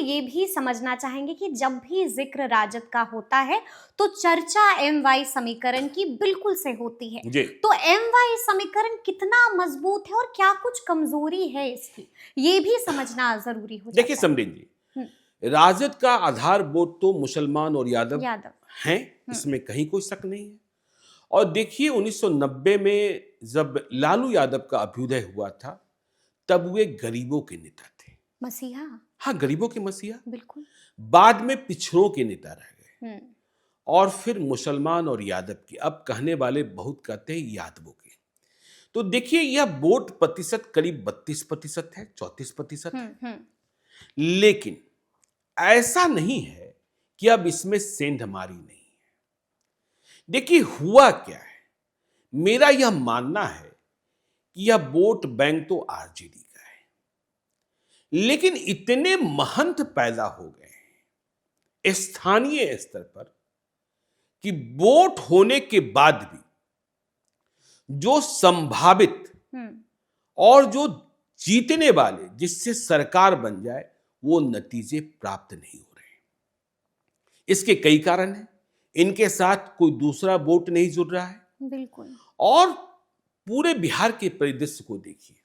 ये भी समझना चाहेंगे कि जब भी जिक्र राजद का होता है तो चर्चा एम-वाई समीकरण की बिल्कुल से होती है। जी। तो एम-वाई समीकरण कितना मजबूत है और क्या कुछ कमजोरी है इसकी, ये भी समझना जरूरी हो देखिए जाता है। समरीन जी, राजद का आधार वोट तो मुसलमान और यादव यादव। हैं, इसमें कहीं कोई शक नहीं है। और देखिए 1990 में जब लालू यादव का अभ्युदय हुआ था, तब वे गरीबों के नेता थे। मसीहा। हाँ, गरीबों के मसीहा। बिल्कुल। बाद में पिछड़ों के नेता रह गए हम्म। और फिर मुसलमान और यादव की, अब कहने वाले बहुत कहते हैं यादवों की। तो देखिए यह वोट प्रतिशत करीब 32% है, 34% है। लेकिन ऐसा नहीं है कि अब इसमें सेंधमारी नहीं है। देखिए हुआ क्या है, मेरा यह मानना है कि यह वोट बैंक तो आरजेडी का है, लेकिन इतने महंत पैदा हो गए हैं स्थानीय स्तर पर कि वोट होने के बाद भी जो संभावित और जो जीतने वाले जिससे सरकार बन जाए वो नतीजे प्राप्त नहीं हो रहे। इसके कई कारण हैं। इनके साथ कोई दूसरा वोट नहीं जुड़ रहा है। बिल्कुल। और पूरे बिहार के परिदृश्य को देखिए,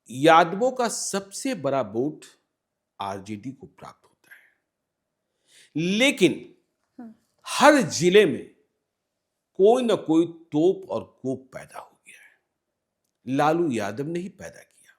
यादवों का सबसे बड़ा वोट आरजेडी को प्राप्त होता है, लेकिन हर जिले में कोई ना कोई तोप और कोप पैदा हो गया है। लालू यादव ने ही पैदा किया।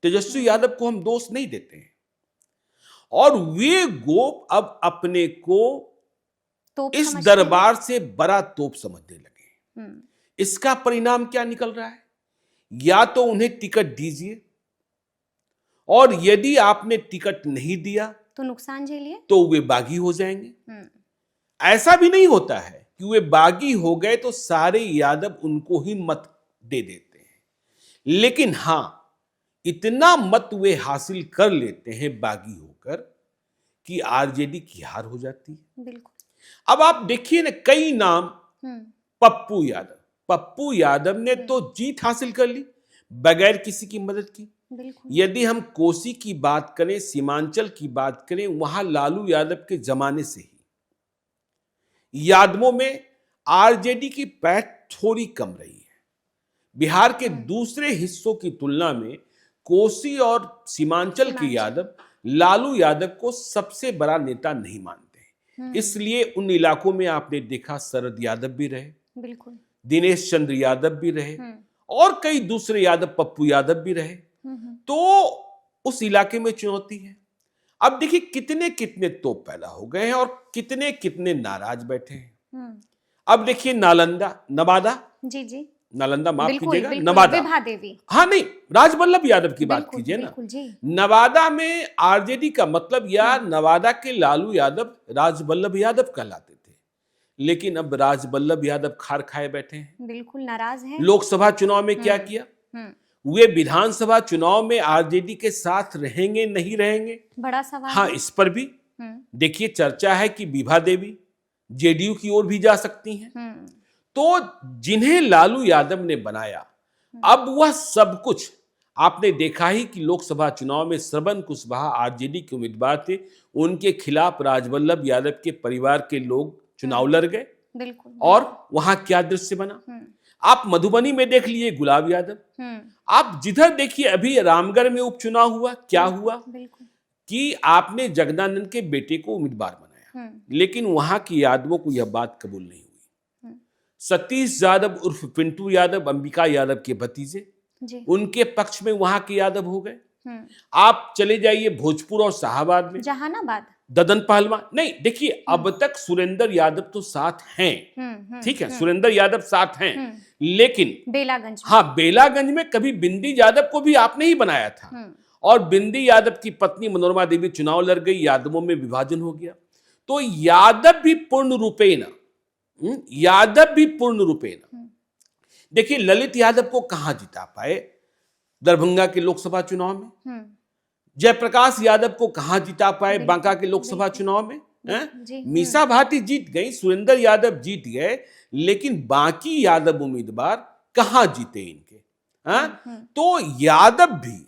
तेजस्वी यादव को हम दोष नहीं देते हैं। और वे गोप अब अपने को इस दरबार से बड़ा तोप समझने लगे। इसका परिणाम क्या निकल रहा है? या तो उन्हें टिकट दीजिए, और यदि आपने टिकट नहीं दिया तो नुकसान झेलिए, तो वे बागी हो जाएंगे। ऐसा भी नहीं होता है कि वे बागी हो गए तो सारे यादव उनको ही मत दे देते हैं, लेकिन हां इतना मत वे हासिल कर लेते हैं बागी होकर कि आरजेडी की हार हो जाती है। बिल्कुल। अब आप देखिए ना, कई नाम, पप्पू यादव ने तो जीत हासिल कर ली बगैर किसी की मदद की। यदि हम कोसी की बात करें, सीमांचल की बात करें, वहां लालू यादव के जमाने से ही यादवों में आरजेडी की पैठ थोड़ी कम रही है। बिहार के दूसरे हिस्सों की तुलना में कोसी और सीमांचल के यादव लालू यादव को सबसे बड़ा नेता नहीं मानते। इसलिए उन इलाकों में आपने देखा शरद यादव भी रहे, बिल्कुल, दिनेश चंद्र यादव भी रहे, और कई दूसरे यादव, पप्पू यादव भी रहे। तो उस इलाके में चुनौती है। अब देखिए कितने कितने तोप पैदा हो गए हैं और कितने कितने नाराज बैठे हैं। अब देखिए नालंदा, नवादा, जी नालंदा माफ कीजिएगा, नवादा, विभा देवी, हाँ नहीं, राजवल्लभ यादव की बात कीजिए ना। नवादा में आरजेडी का मतलब, या नवादा के लालू यादव राजवल्लभ यादव कहलाते थे, लेकिन अब राजवल्लभ यादव खार खाए बैठे हैं, बिल्कुल नाराज हैं। लोकसभा चुनाव में क्या किया, वे विधानसभा चुनाव में आरजेडी के साथ रहेंगे नहीं रहेंगे, बड़ा सवाल। हाँ, इस पर भी देखिए चर्चा है कि विभा देवी जेडीयू की ओर भी जा सकती हैं। तो जिन्हें लालू यादव ने बनाया, अब वह सब कुछ आपने देखा ही कि लोकसभा चुनाव में श्रवण कुशवाहा आरजेडी के उम्मीदवार थे, उनके खिलाफ राजवल्लभ यादव के परिवार के लोग चुनाव लड़ गए, बिल्कुल, और वहां क्या दृश्य बना। आप मधुबनी में देख लिए गुलाब यादव, आप जिधर देखिए अभी रामगढ़ में उपचुनाव हुआ, क्या हुआ कि आपने जगदानंद के बेटे को उम्मीदवार बनाया, लेकिन वहां के यादवों को यह बात कबूल नहीं हुई। सतीश यादव उर्फ पिंटू यादव, अंबिका यादव के भतीजे, उनके पक्ष में वहां के यादव हो गए। आप चले जाइए भोजपुर और शाहबाद में, जहानाबाद, ददन पहलवान, नहीं देखिए अब तक सुरेंद्र यादव तो साथ हैं, ठीक है, सुरेंद्र यादव साथ हैं, लेकिन बेलागंज, हाँ बेलागंज में कभी बिंदी यादव को भी आपने ही बनाया था, और बिंदी यादव की पत्नी मनोरमा देवी चुनाव लड़ गई, यादवों में विभाजन हो गया। तो यादव भी पूर्ण रूपेण देखिए ललित यादव को कहां जिता पाए, दरभंगा के लोकसभा चुनाव में, जयप्रकाश यादव को कहां जिता पाए, बांका के लोकसभा चुनाव में, मीसा भारती जीत गई, सुरेंद्र यादव जीत गए, लेकिन बाकी यादव उम्मीदवार कहां जीते इनके। तो यादव भी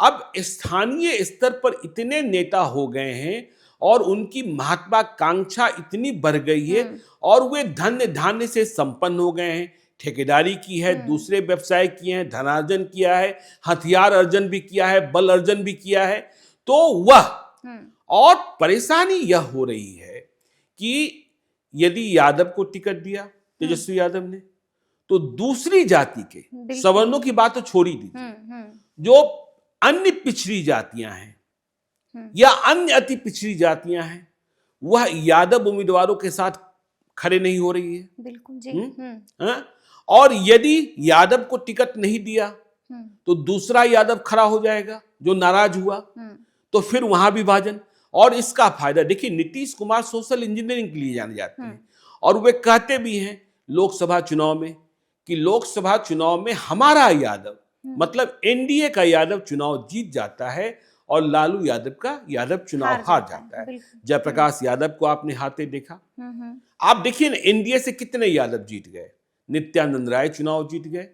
अब स्थानीय स्तर पर इतने नेता हो गए हैं और उनकी महत्वाकांक्षा इतनी बढ़ गई है और वे धन्य धान्य से संपन्न हो गए हैं। ठेकेदारी की है, दूसरे व्यवसाय किए हैं, धनार्जन किया है, हथियार अर्जन भी किया है, बल अर्जन भी किया है। तो वह और परेशानी यह हो रही है कि यदि यादव को टिकट दिया तेजस्वी यादव ने, तो दूसरी जाति के सवर्णों की बात तो छोड़ ही दीजिए, जो अन्य पिछड़ी जातियां हैं या अन्य अति पिछड़ी जातियां हैं, वह यादव उम्मीदवारों के साथ खड़े नहीं हो रही है। बिल्कुल जी। हाँ? और यदि यादव को टिकट नहीं दिया तो दूसरा यादव खड़ा हो जाएगा जो नाराज हुआ, तो फिर वहां विभाजन। और इसका फायदा देखिए, नीतीश कुमार सोशल इंजीनियरिंग के लिए जाने जाते हैं और वे कहते भी हैं लोकसभा चुनाव में कि लोकसभा चुनाव में हमारा यादव, मतलब एनडीए का यादव चुनाव जीत जाता है और लालू यादव का यादव चुनाव हार जाता है। जयप्रकाश यादव को आपने हाथे देखा। आप देखिए ना, एनडीए से कितने यादव जीत गए। नित्यानंद राय चुनाव जीत गए,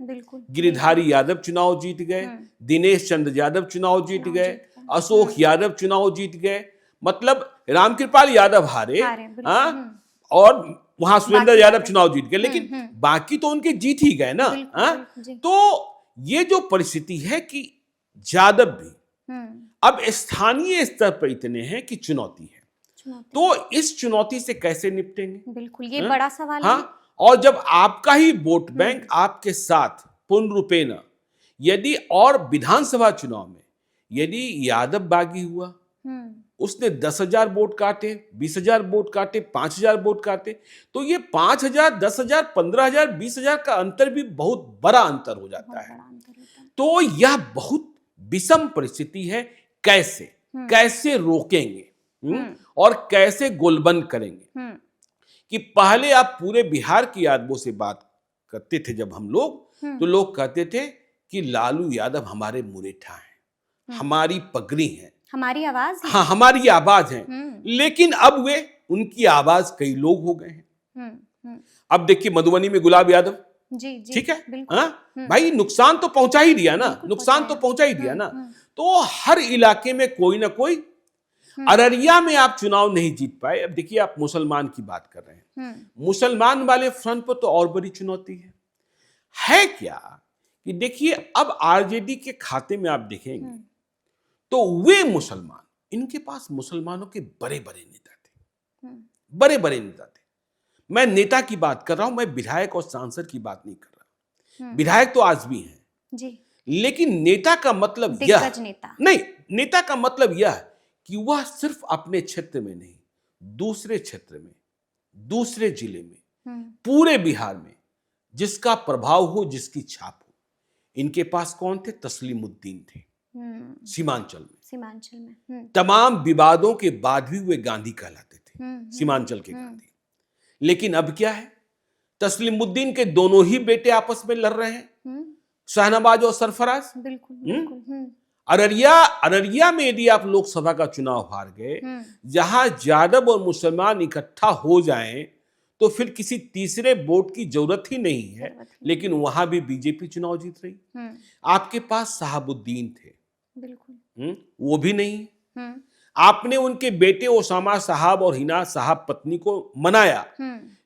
गिरिधारी यादव चुनाव जीत गए, दिनेश चंद्र यादव चुनाव जीत गए, अशोक यादव चुनाव जीत गए, मतलब रामकृपाल यादव हारे और वहां सुरेंद्र यादव चुनाव जीत गए, लेकिन बाकी तो उनके जीत ही गए ना। तो ये जो परिस्थिति है कि यादव भी अब स्थानीय स्तर पर इतने हैं कि चुनौती है। तो इस चुनौती से कैसे निपटेंगे? बिल्कुल, ये बड़ा सवाल है। और जब आपका ही वोट बैंक आपके साथ पूर्ण रूपेण, यदि और विधानसभा चुनाव में यदि यादव बागी हुआ, उसने 10,000 वोट काटे, 20,000 वोट काटे, 5,000 वोट काटे, तो ये 5,000, 10,000, 15,000, 20,000 का अंतर भी बहुत बड़ा अंतर हो जाता है। तो यह बहुत विषम परिस्थिति है। कैसे रोकेंगे और कैसे गोलबंद करेंगे? कि पहले आप पूरे बिहार की यादवों से बात करते थे जब हम लोग, तो लोग कहते थे कि लालू यादव हमारे मुरेठा हैं, हमारी पगड़ी है, हमारी आवाज है। हाँ, हमारी आवाज है। लेकिन अब वे उनकी आवाज कई लोग हो गए हैं। अब देखिए मधुबनी में गुलाब यादव, जी, ठीक है, भाई नुकसान तो पहुंचा ही दिया ना, नुकसान तो पहुंचा ही दिया ना। तो हर इलाके में कोई ना कोई, अररिया में आप चुनाव नहीं जीत पाए। अब देखिए, आप मुसलमान की बात कर रहे हैं, मुसलमान वाले फ्रंट पर तो और बड़ी चुनौती है क्या कि देखिए, अब आरजेडी के खाते में आप देखेंगे तो वे मुसलमान, इनके पास मुसलमानों के बड़े बड़े नेता थे, बड़े बड़े नेता थे। मैं नेता की बात कर रहा हूं, मैं विधायक और सांसद की बात नहीं कर रहा। विधायक तो आज भी हैं जी, लेकिन नेता का मतलब यह नहीं, नेता का मतलब यह कि वह सिर्फ अपने क्षेत्र में नहीं, दूसरे क्षेत्र में, दूसरे जिले में, पूरे बिहार में जिसका प्रभाव हो, जिसकी छाप हो। इनके पास कौन थे? तस्लीमुद्दीन थे सीमांचल में। तमाम विवादों के बाद भी वे गांधी कहलाते थे, सीमांचल के गांधी। लेकिन अब क्या है? तस्लीमुद्दीन के दोनों ही बेटे आपस में लड़ रहे हैं, शहनवाज और सरफराज। बिल्कुल। अररिया में यदि आप लोकसभा का चुनाव हार गए, जहां यादव और मुसलमान इकट्ठा हो जाएं, तो फिर किसी तीसरे वोट की जरूरत ही नहीं है। लेकिन वहां भी बीजेपी चुनाव जीत रही। आपके पास शहाबुद्दीन थे, बिल्कुल, वो भी नहीं। आपने उनके बेटे ओसामा साहब और हिना साहब पत्नी को मनाया,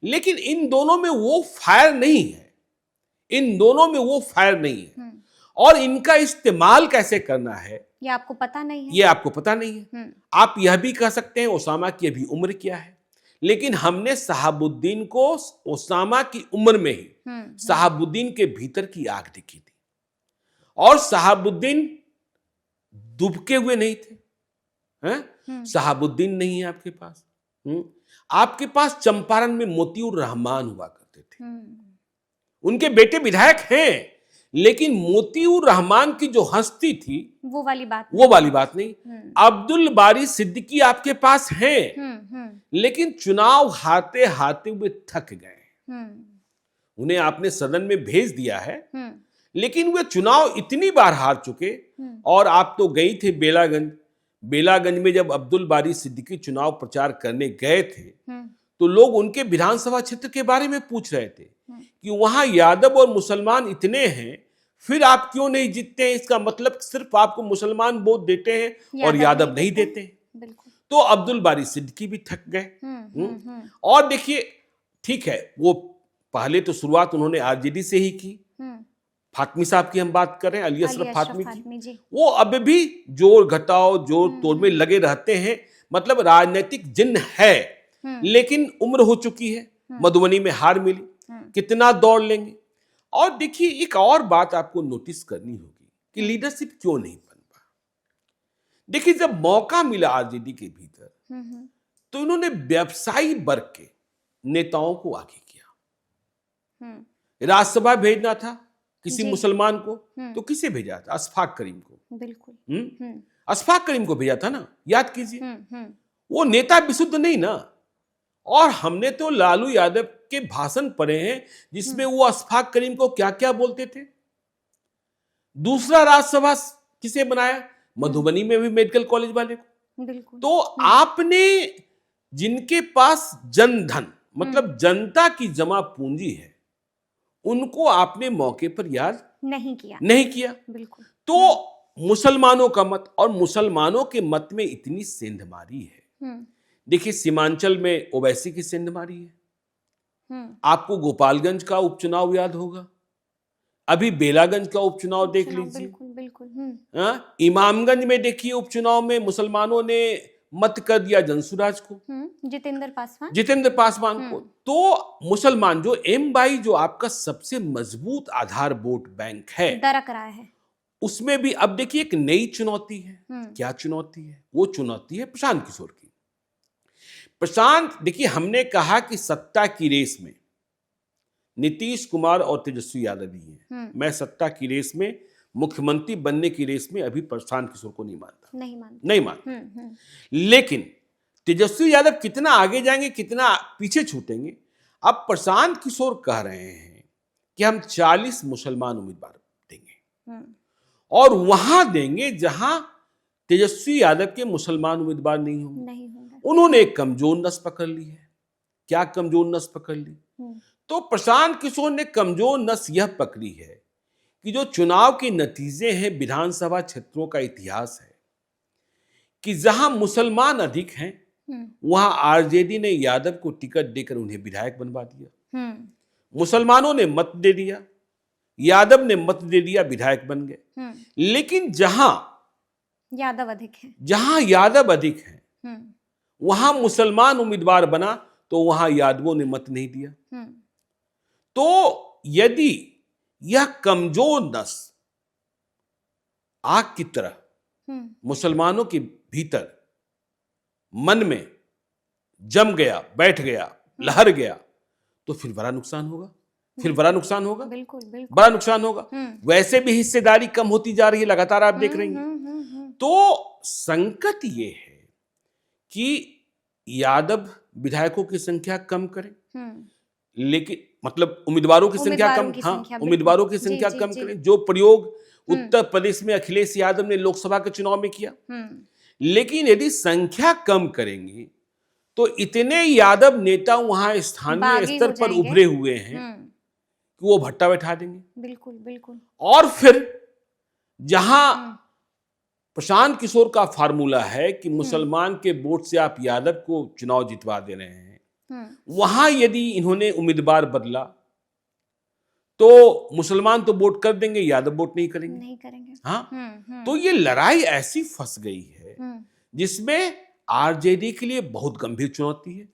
लेकिन इन दोनों में वो फायर नहीं है, इन दोनों में वो फायर नहीं है। और इनका इस्तेमाल कैसे करना है ये आपको पता नहीं है, ये आपको पता नहीं है। आप यह भी कह सकते हैं ओसामा की अभी उम्र क्या है, लेकिन हमने शहाबुद्दीन को ओसामा की उम्र में ही शहाबुद्दीन के भीतर की आग दिखी थी। और शहाबुद्दीन दुबके हुए नहीं थे, शहाबुद्दीन नहीं है आपके पास। आपके पास चंपारण में मोतीउर रहमान हुआ करते थे, उनके बेटे विधायक हैं, लेकिन मोतीउर रहमान की जो हस्ती थी वो वाली बात नहीं। अब्दुल बारी सिद्दीकी आपके पास हैं, लेकिन चुनाव हारते हारते हुए थक गए। उन्हें आपने सदन में भेज दिया है, लेकिन वे चुनाव इतनी बार हार चुके। और आप तो गई थे बेलागंज में, जब अब्दुल बारी सिद्दीकी चुनाव प्रचार करने गए थे, तो लोग उनके विधानसभा क्षेत्र के बारे में पूछ रहे थे कि वहां यादव और मुसलमान इतने हैं, फिर आप क्यों नहीं जीतते हैं? इसका मतलब सिर्फ आपको मुसलमान वोट देते हैं और यादव नहीं देते हैं। बिल्कुल। तो अब्दुल बारी सिद्दीकी भी थक गए। और देखिए, ठीक है, वो पहले तो शुरुआत उन्होंने आरजेडी से ही की। फातमी साहब की हम बात करें, अली अशरफ फातमी की, वो अब भी जोर घटाओ जोर तोड़ में लगे रहते हैं। मतलब राजनीतिक जिन्न है, लेकिन उम्र हो चुकी है, मधुबनी में हार मिली, कितना दौड़ लेंगे। और देखिए, एक और बात आपको नोटिस करनी होगी कि लीडरशिप क्यों नहीं बन पा। देखिए, जब मौका मिला आरजेडी के भीतर, तो इन्होंने व्यवसायी वर्ग के नेताओं को आगे किया। राज्यसभा भेजना था किसी मुसलमान को, तो किसे भेजा था? अशफाक करीम को। बिल्कुल। अशफाक करीम को भेजा था ना, याद कीजिए। वो नेता विशुद्ध नहीं ना। और हमने तो लालू यादव के भाषण पढ़े हैं जिसमें वो अशफाक करीम को क्या क्या बोलते थे। दूसरा राज्यसभा किसे बनाया? मधुबनी में भी मेडिकल कॉलेज वाले को। बिल्कुल। तो आपने जिनके पास जनधन मतलब जनता की जमा पूंजी है, उनको आपने मौके पर याद नहीं किया। बिल्कुल। तो मुसलमानों का मत, और मुसलमानों के मत में इतनी सेंधमारी है। देखिए, सीमांचल में ओवैसी की सेंधमारी है। आपको गोपालगंज का उपचुनाव याद होगा, अभी बेलागंज का उपचुनाव देख लीजिए। बिल्कुल। इमामगंज में देखिए, उपचुनाव में मुसलमानों ने मत कर दिया जनसुराज को, जितेंद्र पासवान को। तो मुसलमान जो एम22 जो आपका सबसे मजबूत आधार वोट बैंक है, दरक रहा है, उसमें भी अब देखिए एक नई चुनौती है। क्या चुनौती है? वो चुनौती है प्रशांत किशोर की। प्रशांत, देखिए, हमने कहा कि सत्ता की रेस में नीतीश कुमार और तेजस्वी यादव ही हैं। मैं सत्ता की रेस में, मुख्यमंत्री बनने की रेस में अभी प्रशांत किशोर को नहीं मानता। लेकिन तेजस्वी यादव कितना आगे जाएंगे, कितना पीछे छूटेंगे। अब प्रशांत किशोर कह रहे हैं कि हम 40 मुसलमान उम्मीदवार देंगे, और वहां देंगे जहां तेजस्वी यादव के मुसलमान उम्मीदवार नहीं होंगे। उन्होंने एक कमजोर नस पकड़ ली है। क्या कमजोर नस पकड़ ली? तो प्रशांत किशोर ने कमजोर नस यह पकड़ी है कि जो चुनाव के नतीजे हैं, विधानसभा क्षेत्रों का इतिहास है कि जहां मुसलमान अधिक हैं, वहां आरजेडी ने यादव को टिकट देकर उन्हें विधायक बनवा दिया। मुसलमानों ने मत दे दिया, यादव ने मत दे दिया, विधायक बन गए। लेकिन जहां यादव अधिक हैं, वहां मुसलमान उम्मीदवार बना, तो वहां यादवों ने मत नहीं दिया। तो यदि यह कमजोर नस आग की तरह मुसलमानों के भीतर मन में जम गया, बैठ गया, लहर गया, तो फिर बड़ा नुकसान होगा। बिल्कुल। बड़ा नुकसान होगा। वैसे भी हिस्सेदारी कम होती जा रही है, लगातार आप देख रही हैं। तो संकट ये है कि यादव विधायकों की संख्या कम करें, लेकिन मतलब उम्मीदवारों की संख्या कम, उम्मीदवारों की संख्या कम करें, जो प्रयोग उत्तर प्रदेश में अखिलेश यादव ने लोकसभा के चुनाव में किया। लेकिन यदि संख्या कम करेंगे, तो इतने यादव नेता वहां स्थानीय स्तर पर उभरे हुए हैं कि वो भट्टा बैठा देंगे। बिल्कुल। और फिर जहां प्रशांत किशोर का फार्मूला है कि मुसलमान के वोट से आप यादव को चुनाव जितवा दे रहे हैं, वहां यदि इन्होंने उम्मीदवार बदला, तो मुसलमान तो वोट कर देंगे, यादव वोट नहीं करेंगे। हाँ। तो ये लड़ाई ऐसी फंस गई है जिसमें आरजेडी के लिए बहुत गंभीर चुनौती है।